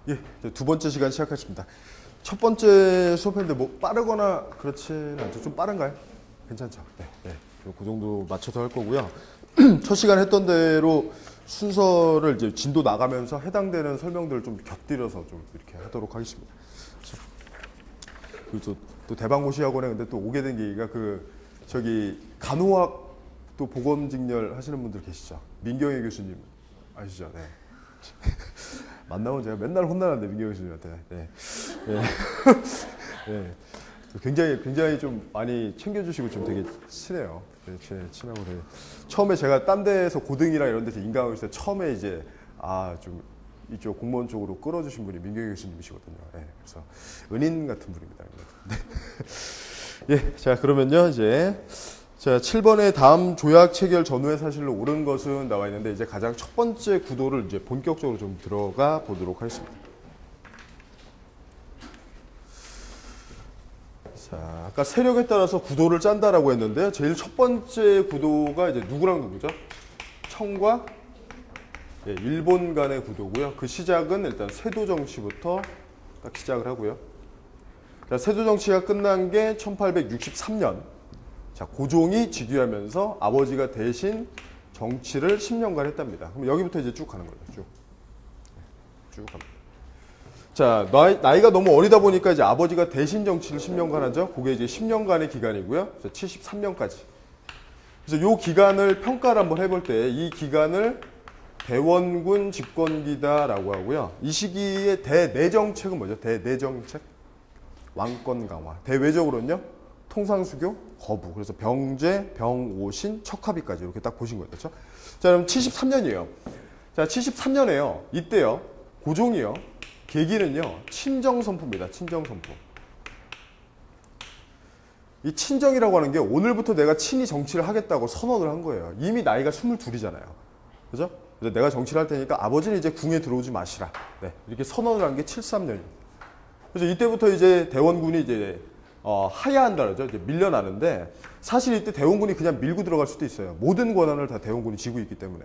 예, 이제 두 번째 시간 시작하겠습니다. 첫 번째 수업했는데 뭐 빠르거나 그렇지는 않죠. 좀 빠른가요? 괜찮죠? 네, 네. 그 정도 맞춰서 할 거고요. 첫 시간 했던 대로 순서를 이제 진도 나가면서 해당되는 설명들을 좀 곁들여서 좀 이렇게 하도록 하겠습니다. 그리고 또 대방고시 학원에 근데 또 오게 된 계기가 저기 간호학 또 보건직렬 하시는 분들 계시죠? 민경애 교수님 아시죠? 네. 만나면 제가 맨날 혼나는데 민경애 교수님한테. 네. 네. 네. 굉장히 좀 많이 챙겨주시고 좀 되게 친해요. 네, 친하고 되게. 처음에 제가 딴 데서 고등이랑 이런 데서 인강하고 있을 때 처음에 이제 좀 이쪽 공무원 쪽으로 끌어주신 분이 민경애 교수님이시거든요. 네, 그래서 은인 같은 분입니다. 네. 예, 자 그러면요 이제 자 7번의 다음 조약 체결 전후의 사실로 옳은 것은 나와 있는데 이제 가장 첫 번째 구도를 이제 본격적으로 좀 들어가 보도록 하겠습니다. 자, 아까 세력에 따라서 구도를 짠다라고 했는데요. 제일 첫 번째 구도가 이제 누구랑 누구죠? 청과 일본 간의 구도고요. 그 시작은 일단 세도 정치부터 딱 시작을 하고요. 자, 세도 정치가 끝난 게 1863년. 자, 고종이 즉위하면서 아버지가 대신 정치를 10년간 했답니다. 그럼 여기부터 이제 쭉 가는 거예요. 쭉 갑니다. 자, 나이가 너무 어리다 보니까 이제 아버지가 대신 정치를 10년간 하죠. 그게 이제 10년간의 기간이고요. 73년까지. 그래서 이 기간을 평가를 한번 해볼 때 이 기간을 대원군 집권기다라고 하고요. 이 시기의 대내정책은 뭐죠? 대내정책? 왕권 강화. 대외적으로는요. 통상수교, 거부. 그래서 병제, 병오신, 척합의까지 이렇게 딱 보신 거예요. 그렇죠? 자, 그럼 73년이에요. 자, 73년에요. 이때요. 고종이요. 계기는요. 친정선포입니다. 친정선포. 이 친정이라고 하는 게 오늘부터 내가 친히 정치를 하겠다고 선언을 한 거예요. 이미 나이가 22이잖아요. 그죠? 그래서 내가 정치를 할 테니까 아버지는 이제 궁에 들어오지 마시라. 네, 이렇게 선언을 한 게 73년입니다. 그래서 이때부터 이제 대원군이 이제 하야한다 그러죠. 이제 밀려나는데 사실 이때 대원군이 그냥 밀고 들어갈 수도 있어요. 모든 권한을 다 대원군이 쥐고 있기 때문에.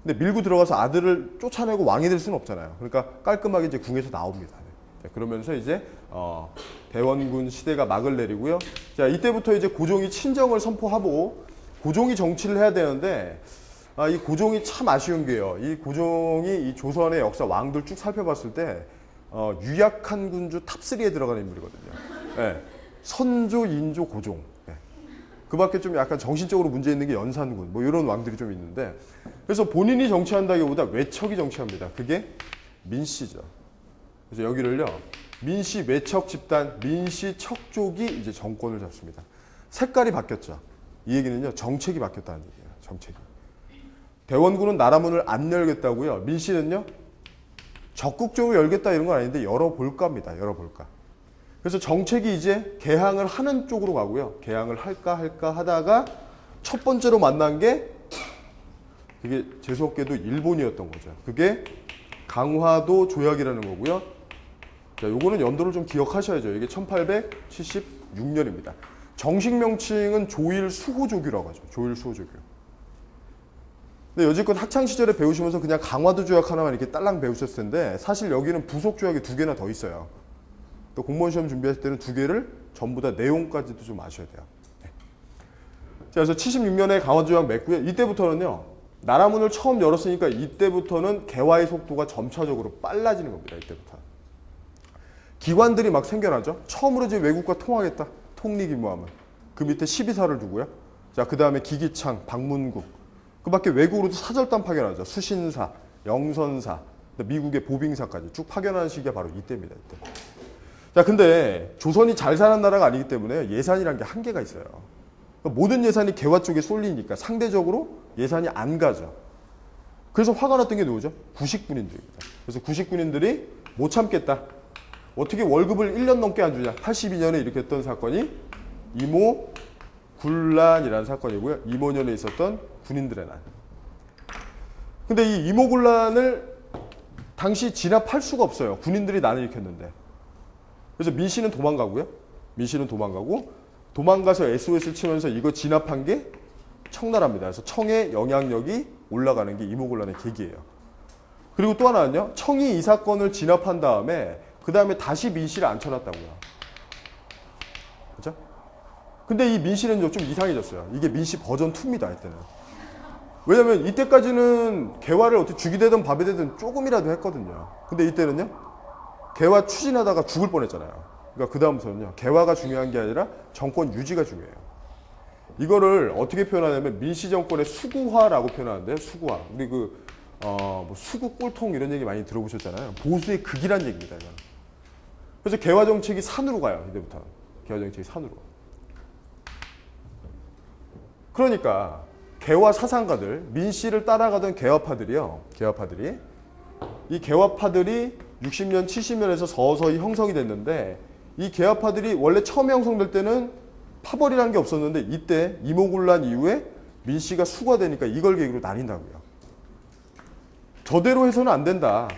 근데 밀고 들어가서 아들을 쫓아내고 왕이 될 수는 없잖아요. 그러니까 깔끔하게 이제 궁에서 나옵니다. 자, 그러면서 이제 대원군 시대가 막을 내리고요. 자, 이때부터 이제 고종이 친정을 선포하고 고종이 정치를 해야 되는데 이 고종이 참 아쉬운 게요. 이 고종이 이 조선의 역사 왕들 쭉 살펴봤을 때 유약한 군주 탑3에 들어가는 인물이거든요. 네. 선조, 인조, 고종. 네. 그 밖에 좀 약간 정신적으로 문제 있는 게 연산군, 뭐 이런 왕들이 좀 있는데, 그래서 본인이 정치한다기보다 외척이 정치합니다. 그게 민씨죠. 그래서 여기를요, 민씨 외척 집단, 민씨 척족이 이제 정권을 잡습니다. 색깔이 바뀌었죠. 이 얘기는요, 정책이 바뀌었다는 얘기예요. 정책이. 대원군은 나라 문을 안 열겠다고요. 민씨는요, 적극적으로 열겠다 이런 건 아닌데 열어볼까 합니다. 열어볼까. 그래서 정책이 이제 개항을 하는 쪽으로 가고요. 개항을 할까 하다가 첫 번째로 만난 게 그게 재수없게도 일본이었던 거죠. 그게 강화도 조약이라는 거고요. 자, 요거는 연도를 좀 기억하셔야죠. 이게 1876년입니다. 정식 명칭은 조일수호조규라고 하죠. 조일수호조규. 근데 여지껏 학창시절에 배우시면서 그냥 강화도 조약 하나만 이렇게 딸랑 배우셨을 텐데 사실 여기는 부속 조약이 2개나 더 있어요. 또 공무원 시험 준비하실 때는 2개를 전부 다 내용까지도 좀 아셔야 돼요. 네. 자, 그래서 76년에 강화도 조약 맺고요. 이때부터는요. 나라 문을 처음 열었으니까 이때부터는 개화의 속도가 점차적으로 빨라지는 겁니다. 이때부터. 기관들이 막 생겨나죠. 처음으로 이제 외국과 통하겠다. 통리기무하면. 그 밑에 12사를 두고요. 자, 그 다음에 기기창, 방문국. 그 밖에 외국으로도 사절단 파견하죠. 수신사, 영선사, 미국의 보빙사까지 쭉 파견하는 시기가 바로 이때입니다. 이때. 자, 근데 조선이 잘 사는 나라가 아니기 때문에 예산이라는 게 한계가 있어요. 그러니까 모든 예산이 개화 쪽에 쏠리니까 상대적으로 예산이 안 가죠. 그래서 화가 났던 게 누구죠? 구식군인들입니다. 그래서 구식군인들이 못 참겠다. 어떻게 월급을 1년 넘게 안 주냐. 82년에 이렇게 했던 사건이 이모 굴란이라는 사건이고요. 이모년에 있었던 군인들의 난. 근데 이 이모군란을 당시 진압할 수가 없어요. 군인들이 난을 일으켰는데. 그래서 민씨는 도망가고요. 민씨는 도망가고 도망가서 SOS를 치면서 이거 진압한 게 청나라입니다. 그래서 청의 영향력이 올라가는 게 이모군란의 계기예요. 그리고 또 하나는요. 청이 이 사건을 진압한 다음에 그 다음에 다시 민씨를 앉혀놨다고요. 그죠? 근데 이 민씨는 좀 이상해졌어요. 이게 민씨 버전 2입니다. 이때는. 왜냐면 이때까지는 개화를 어떻게 죽이 되든 밥이 되든 조금이라도 했거든요. 근데 이때는요. 개화 추진하다가 죽을 뻔했잖아요. 그러니까 그 다음부터는요. 개화가 중요한 게 아니라 정권 유지가 중요해요. 이거를 어떻게 표현하냐면 민씨 정권의 수구화라고 표현하는데요. 수구화. 우리 뭐 수구 꼴통 이런 얘기 많이 들어보셨잖아요. 보수의 극이란 얘기입니다. 이건. 그래서 개화 정책이 산으로 가요. 이때부터는. 개화 정책이 산으로. 그러니까 개화 사상가들, 민씨를 따라가던 개화파들이 이 개화파들이 60년, 70년에서 서서히 형성이 됐는데 이 개화파들이 원래 처음에 형성될 때는 파벌이라는 게 없었는데 이때 이모군란 이후에 민씨가 수구화되니까 이걸 계기로 나뉜다고요. 저대로 해서는 안 된다.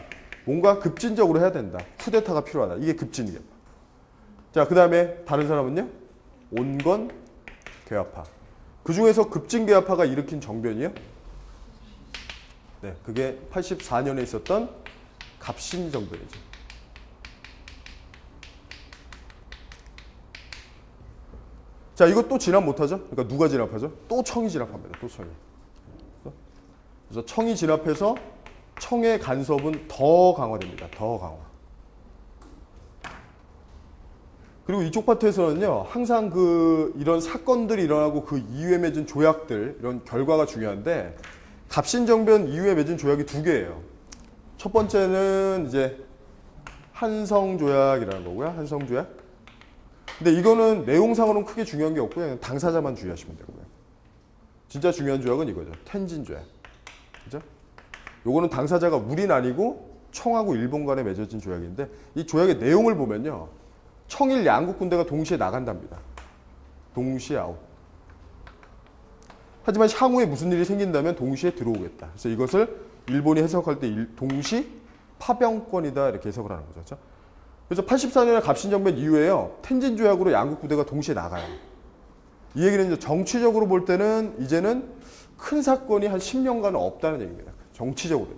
뭔가 급진적으로 해야 된다. 쿠데타가 필요하다. 이게 급진이겠다. 자, 그 다음에 다른 사람은요? 온건 개화파. 그 중에서 급진 개화파가 일으킨 정변이요? 네, 그게 84년에 있었던 갑신 정변이죠. 자, 이거 또 진압 못하죠? 그러니까 누가 진압하죠? 또 청이 진압합니다. 또 청이. 그래서 청이 진압해서 청의 간섭은 더 강화됩니다. 더 강화. 그리고 이쪽 파트에서는요, 항상 이런 사건들이 일어나고 그 이후에 맺은 조약들, 이런 결과가 중요한데, 갑신정변 이후에 맺은 조약이 2개예요. 첫 번째는 이제 한성조약이라는 거고요. 한성조약. 근데 이거는 내용상으로는 크게 중요한 게 없고요. 그냥 당사자만 주의하시면 되고요. 진짜 중요한 조약은 이거죠. 텐진조약. 그죠? 요거는 당사자가 우린 아니고 청하고 일본 간에 맺어진 조약인데 이 조약의 내용을 보면요. 청일 양국 군대가 동시에 나간답니다. 동시에 아웃. 하지만 향후에 무슨 일이 생긴다면 동시에 들어오겠다. 그래서 이것을 일본이 해석할 때 동시 파병권이다 이렇게 해석을 하는 거죠. 그래서 84년에 갑신정변 이후에요. 텐진 조약으로 양국 부대가 동시에 나가요. 이 얘기는 이제 정치적으로 볼 때는 이제는 큰 사건이 한 10년간은 없다는 얘기입니다. 정치적으로는.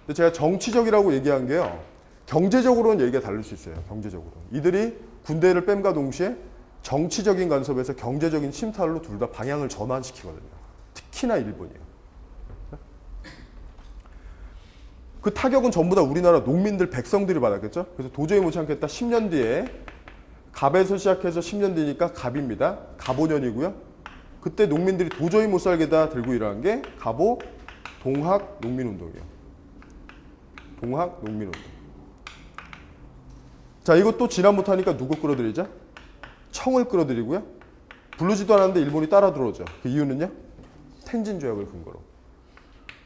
근데 제가 정치적이라고 얘기한 게요. 경제적으로는 얘기가 다를 수 있어요. 경제적으로. 이들이 군대를 뺨과 동시에 정치적인 간섭에서 경제적인 침탈로 둘 다 방향을 전환시키거든요. 특히나 일본이에요. 그 타격은 전부 다 우리나라 농민들, 백성들이 받았겠죠? 그래서 도저히 못 참겠다. 10년 뒤에 갑에서 시작해서 10년 뒤니까 갑입니다. 갑오년이고요. 그때 농민들이 도저히 못 살겠다 들고 일어난 게 갑오 동학 농민운동이에요. 동학 농민운동. 자, 이것도 진압 못하니까 누구 끌어들이죠? 청을 끌어들이고요. 부르지도 않았는데 일본이 따라 들어오죠. 그 이유는요? 텐진 조약을 근거로.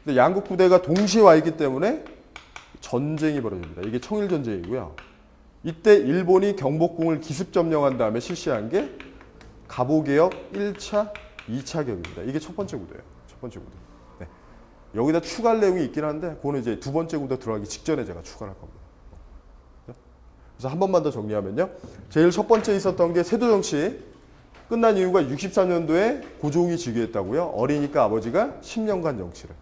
근데 양국 부대가 동시에 와 있기 때문에 전쟁이 벌어집니다. 이게 청일전쟁이고요. 이때 일본이 경복궁을 기습 점령한 다음에 실시한 게 갑오개혁 1차, 2차 개혁입니다. 이게 첫 번째 구도예요. 첫 번째 구도. 네. 여기다 추가할 내용이 있긴 한데 그거는 이제 두 번째 구도 들어가기 직전에 제가 추가할 겁니다. 그래서 한 번만 더 정리하면요. 제일 첫 번째 있었던 게 세도정치. 끝난 이유가 64년도에 고종이 즉위했다고요. 어리니까 아버지가 10년간 정치를.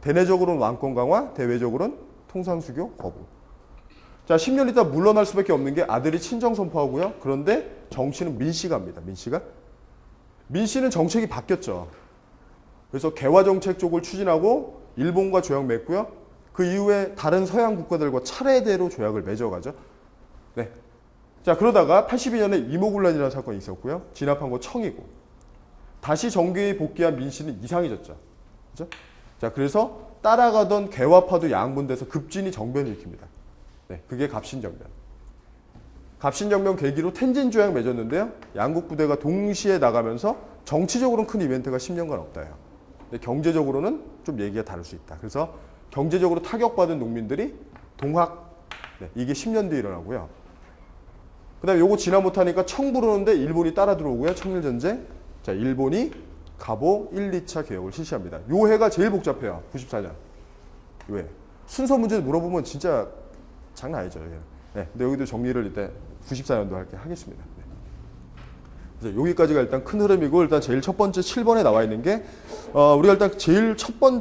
대내적으로는 왕권 강화, 대외적으로는 통상수교 거부. 자, 10년 있다 물러날 수밖에 없는 게 아들이 친정 선포하고요. 그런데 정치는 민씨가 합니다. 민씨는 정책이 바뀌었죠. 그래서 개화 정책 쪽을 추진하고 일본과 조약 맺고요. 그 이후에 다른 서양 국가들과 차례대로 조약을 맺어가죠. 네. 자, 그러다가 82년에 이모군란이라는 사건이 있었고요. 진압한 거 청이고. 다시 정계에 복귀한 민씨는 이상해졌죠. 그죠? 자, 그래서 따라가던 개화파도 양분돼서 급진이 정변을 일으킵니다. 네, 그게 갑신정변. 갑신정변 계기로 텐진 조약 맺었는데요. 양국 부대가 동시에 나가면서 정치적으로는 큰 이벤트가 10년간 없다요. 근데 경제적으로는 좀 얘기가 다를 수 있다. 그래서 경제적으로 타격받은 농민들이 동학, 네, 이게 10년 뒤에 일어나고요. 그 다음에 요거 진압 못하니까 청 부르는데 일본이 따라 들어오고요. 청일전쟁. 자, 일본이 갑오 1, 2차 개혁을 실시합니다. 요 해가 제일 복잡해요. 94년. 요 해. 순서 문제 물어보면 진짜 장난 아니죠. 네, 근데 여기도 정리를 이때 94년도 하겠습니다. 네. 그래서 여기까지가 일단 큰 흐름이고 일단 제일 첫 번째 7번에 나와 있는 게 우리가 일단 제일 첫 번째